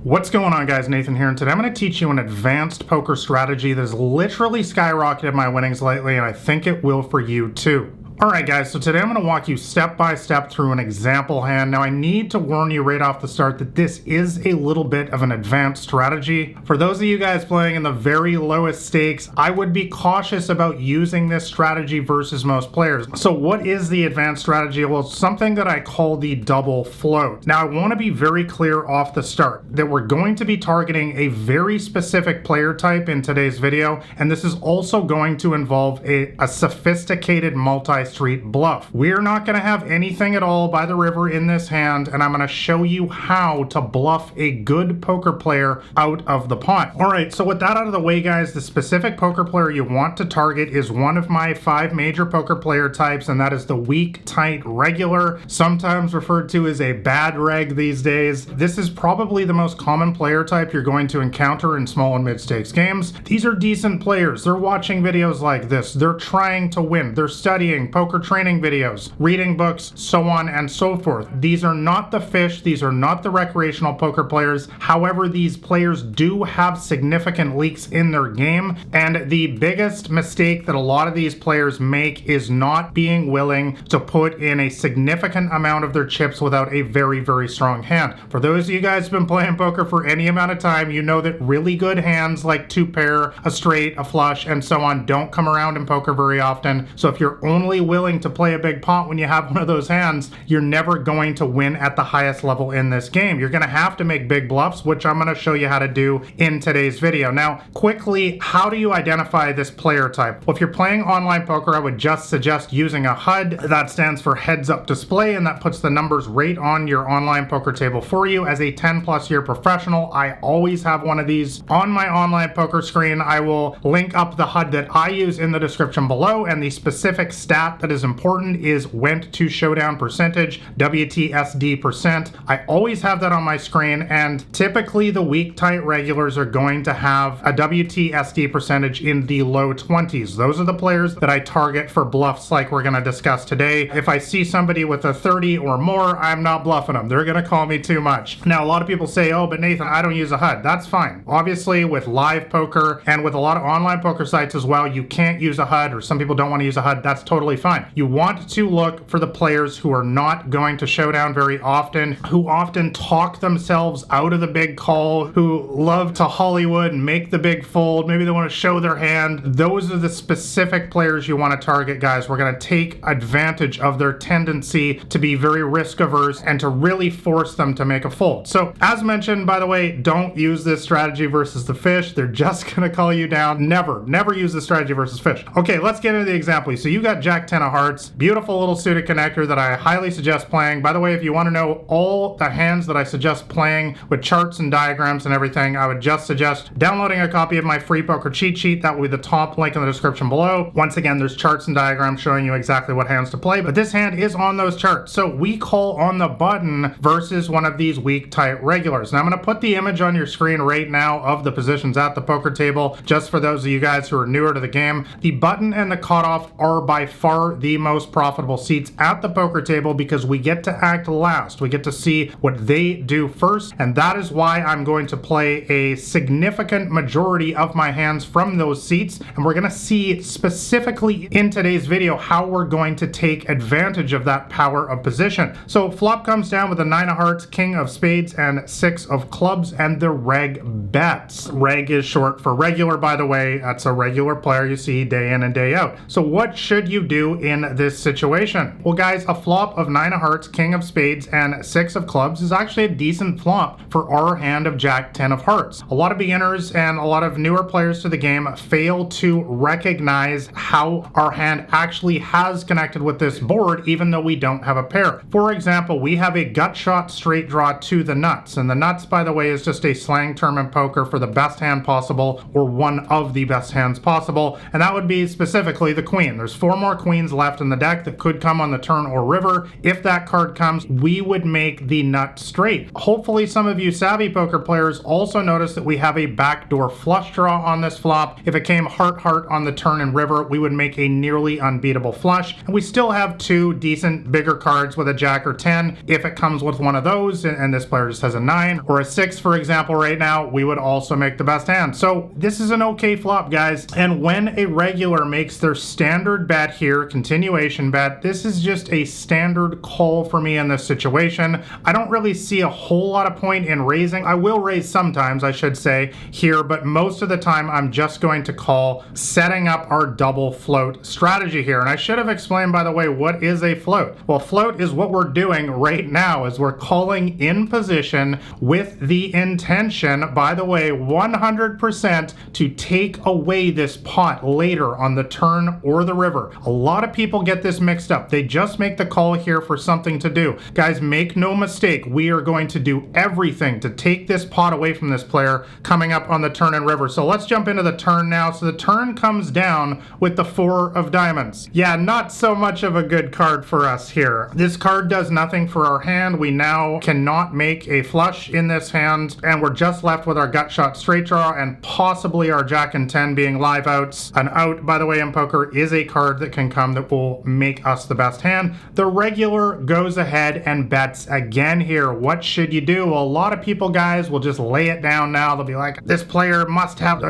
What's going on, guys? Nathan here, and today I'm going to teach you an advanced poker strategy that has literally skyrocketed my winnings lately, and I think it will for you too. Alright guys, so today I'm going to walk you step by step through an example hand. Now I need to warn you right off the start that this is a little bit of an advanced strategy. For those of you guys playing in the very lowest stakes, I would be cautious about using this strategy versus most players. So what is the advanced strategy? Well, it's something that I call the double float. Now I want to be very clear off the start that we're going to be targeting a very specific player type in today's video, and this is also going to involve a sophisticated multi-street bluff. We're not going to have anything at all by the river in this hand, and I'm going to show you how to bluff a good poker player out of the pot. Alright, so with that out of the way, guys, the specific poker player you want to target is one of my 5 major poker player types, and that is the weak, tight, regular, sometimes referred to as a bad reg these days. This is probably the most common player type you're going to encounter in small and mid-stakes games. These are decent players. They're watching videos like this. They're trying to win. They're studying poker training videos, reading books, so on and so forth. These are not the fish. These are not the recreational poker players. However, these players do have significant leaks in their game, and the biggest mistake that a lot of these players make is not being willing to put in a significant amount of their chips without a very, very strong hand. For those of you guys who've been playing poker for any amount of time, you know that really good hands like 2-pair, a straight, a flush, and so on don't come around in poker very often. So if you're only willing to play a big pot when you have one of those hands, you're never going to win at the highest level in this game. You're going to have to make big bluffs, which I'm going to show you how to do in today's video. Now, quickly, how do you identify this player type? Well, if you're playing online poker, I would just suggest using a HUD. That stands for heads up display, and that puts the numbers right on your online poker table for you. As a 10+ year professional, I always have one of these on my online poker screen. I will link up the HUD that I use in the description below, and the specific stat that is important is went to showdown percentage, WTSD percent. I always have that on my screen, and typically the weak tight regulars are going to have a WTSD percentage in the low 20s. Those are the players that I target for bluffs like we're going to discuss today. If I see somebody with a 30 or more, I'm not bluffing them. They're going to call me too much. Now, a lot of people say, oh, but Nathan, I don't use a HUD. That's fine. Obviously, with live poker and with a lot of online poker sites as well, you can't use a HUD, or some people don't want to use a HUD. That's totally fine. You want to look for the players who are not going to showdown very often, who often talk themselves out of the big call, who love to Hollywood and make the big fold. Maybe they want to show their hand. Those are the specific players you want to target, guys. We're going to take advantage of their tendency to be very risk averse and to really force them to make a fold. So as mentioned, by the way, don't use this strategy versus the fish. They're just going to call you down. Never use this strategy versus fish. Okay, let's get into the example. So you got Jack 10 of hearts, beautiful little suited connector that I highly suggest playing. By the way, if you want to know all the hands that I suggest playing with charts and diagrams and everything, I would just suggest downloading a copy of my free poker cheat sheet. That will be the top link in the description below. Once again, there's charts and diagrams showing you exactly what hands to play, but this hand is on those charts. So we call on the button versus one of these weak tight regulars. Now I'm going to put the image on your screen right now of the positions at the poker table, just for those of you guys who are newer to the game. The button and the cutoff are by far the most profitable seats at the poker table because we get to act last. We get to see what they do first, and that is why I'm going to play a significant majority of my hands from those seats, and we're going to see specifically in today's video how we're going to take advantage of that power of position. So flop comes down with a 9 of hearts, king of spades, and 6 of clubs, and the reg bets. Reg is short for regular, by the way. That's a regular player you see day in and day out. So what should you do in this situation? Well, guys, a flop of 9 of hearts, king of spades, and 6 of clubs is actually a decent flop for our hand of Jack 10 of hearts. A lot of beginners and a lot of newer players to the game fail to recognize how our hand actually has connected with this board, even though we don't have a pair. For example, we have a gut shot straight draw to the nuts, and the nuts, by the way, is just a slang term in poker for the best hand possible, or one of the best hands possible, and that would be specifically the queen. There's 4 more queens queens left in the deck that could come on the turn or river. If that card comes, we would make the nut straight. Hopefully some of you savvy poker players also notice that we have a backdoor flush draw on this flop. If it came heart heart on the turn and river, we would make a nearly unbeatable flush. And we still have two decent bigger cards with a jack or 10. If it comes with one of those and this player just has a 9 or a 6, for example, right now, we would also make the best hand. So this is an okay flop, guys. And when a regular makes their standard bet here, continuation bet, this is just a standard call for me in this situation. I don't really see a whole lot of point in raising. I will raise sometimes, I should say, here, but most of the time I'm just going to call, setting up our double float strategy here. And I should have explained, by the way, what is a float? Well, float is what we're doing right now, is we're calling in position with the intention, by the way, 100% to take away this pot later on the turn or the river. A lot of people get this mixed up. They just make the call here for something to do. Guys, make no mistake, we are going to do everything to take this pot away from this player coming up on the turn and river. So let's jump into the turn now. So the turn comes down with the 4 of diamonds. Yeah, not so much of a good card for us here. This card does nothing for our hand. We now cannot make a flush in this hand, and we're just left with our gut shot straight draw and possibly our jack and 10 being live outs. An out, by the way, in poker is a card that can come that will make us the best hand. The regular goes ahead and bets again here. What should you do? Well, a lot of people, guys, will just lay it down now. They'll be like, this player must have,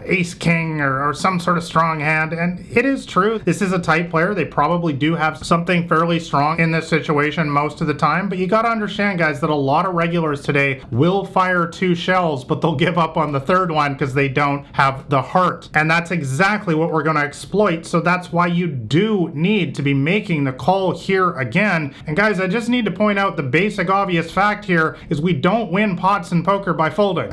ace king or some sort of strong hand. And it is true. This is a tight player. They probably do have something fairly strong in this situation most of the time. But you got to understand, guys, that a lot of regulars today will fire 2 shells, but they'll give up on the 3rd one because they don't have the heart. And that's exactly what we're going to exploit. So that's why you do need to be making the call here again. And guys, I just need to point out the basic obvious fact here is we don't win pots in poker by folding.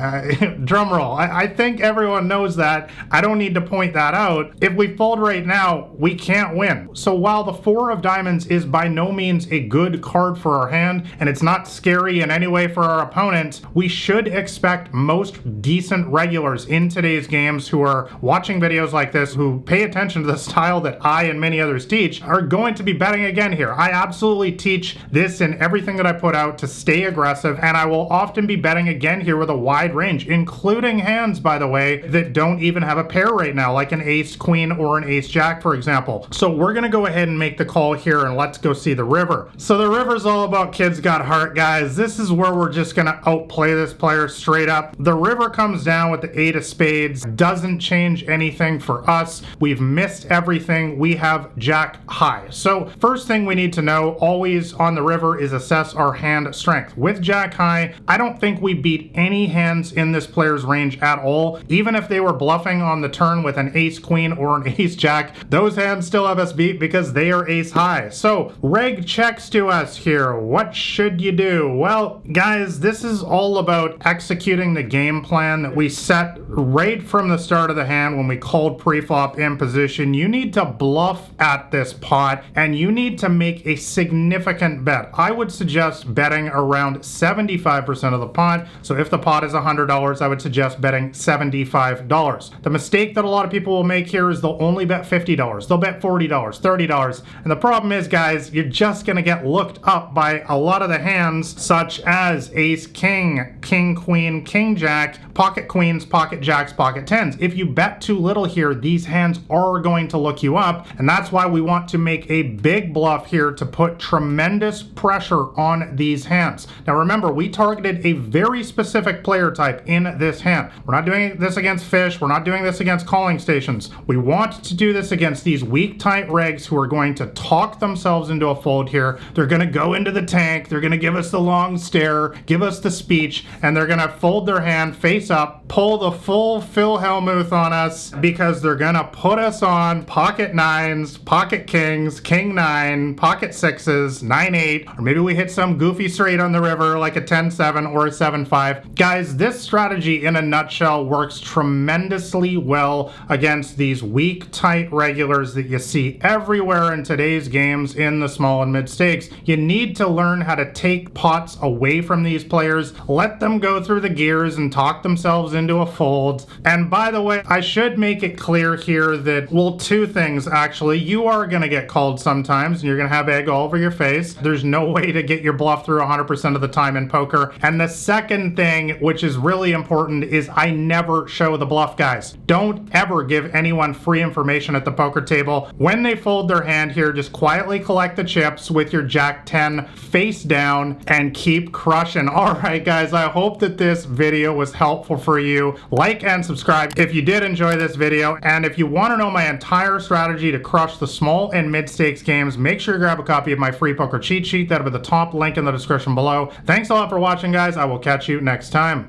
Drum roll. I think everyone knows that. I don't need to point that out. If we fold right now, we can't win. So while the 4 of diamonds is by no means a good card for our hand, and it's not scary in any way for our opponent, we should expect most decent regulars in today's games who are watching videos like this, who pay attention to the style that I and many others teach, are going to be betting again here. I absolutely teach this in everything that I put out to stay aggressive, and I will often be betting again here with a wide range, including hands, by the way, that don't even have a pair right now, like an ace queen or an ace jack, for example. So we're gonna go ahead and make the call here, and let's go see the river. So the river's all about kids got heart, guys. This is where we're just gonna outplay this player straight up. The river comes down with the 8 of spades. Doesn't change anything for us. We've missed everything. We have jack high. So first thing we need to know always on the river is assess our hand strength. With jack high, I don't think we beat any hands in this player's range at all. Even if they were bluffing on the turn with an ace queen or an ace jack, those hands still have us beat because they are ace high. So reg checks to us here. What should you do? Well, guys, this is all about executing the game plan that we set right from the start of the hand when we called pre-flop in position. You need to bluff at this pot, and you need to make a significant bet. I would suggest betting around 75% of the pot. So if the pot is $100, I would suggest betting $75. The mistake that a lot of people will make here is they'll only bet $50. They'll bet $40, $30. And the problem is, guys, you're just going to get looked up by a lot of the hands, such as ace king, king queen, king jack, pocket queens, pocket jacks, pocket tens. If you bet too little here, these hands are going to look you up. And that's why we want to make a big bluff here to put tremendous pressure on these hands. Now remember, we targeted a very specific player type in this hand. We're not doing this against fish. We're not doing this against calling stations. We want to do this against these weak, tight regs who are going to talk themselves into a fold here. They're going to go into the tank. They're going to give us the long stare, give us the speech, and they're going to fold their hand face up, pull the full Phil Hellmuth on us because they're going to put us on pocket nines, pocket kings, king nine, pocket sixes, 9-8, or maybe we hit some goofy straight on the river like a 10-7 or a 7-5. Guys, this strategy in a nutshell works tremendously well against these weak, tight regulars that you see everywhere in today's games in the small and mid stakes. You need to learn how to take pots away from these players, let them go through the gears and talk themselves into a fold. And by the way, I should make it clear here that, well, two things actually. honestly, you are going to get called sometimes and you're going to have egg all over your face. There's no way to get your bluff through 100% of the time in poker. And the second thing, which is really important, is I never show the bluff, guys. Don't ever give anyone free information at the poker table. When they fold their hand here, just quietly collect the chips with your Jack 10 face down and keep crushing. All right, guys, I hope that this video was helpful for you. Like and subscribe if you did enjoy this video. And if you want to know my entire strategy to crush the small and mid stakes games, make sure you grab a copy of my free poker cheat sheet. That'll be the top link in the description below. Thanks a lot for watching, guys. I will catch you next time.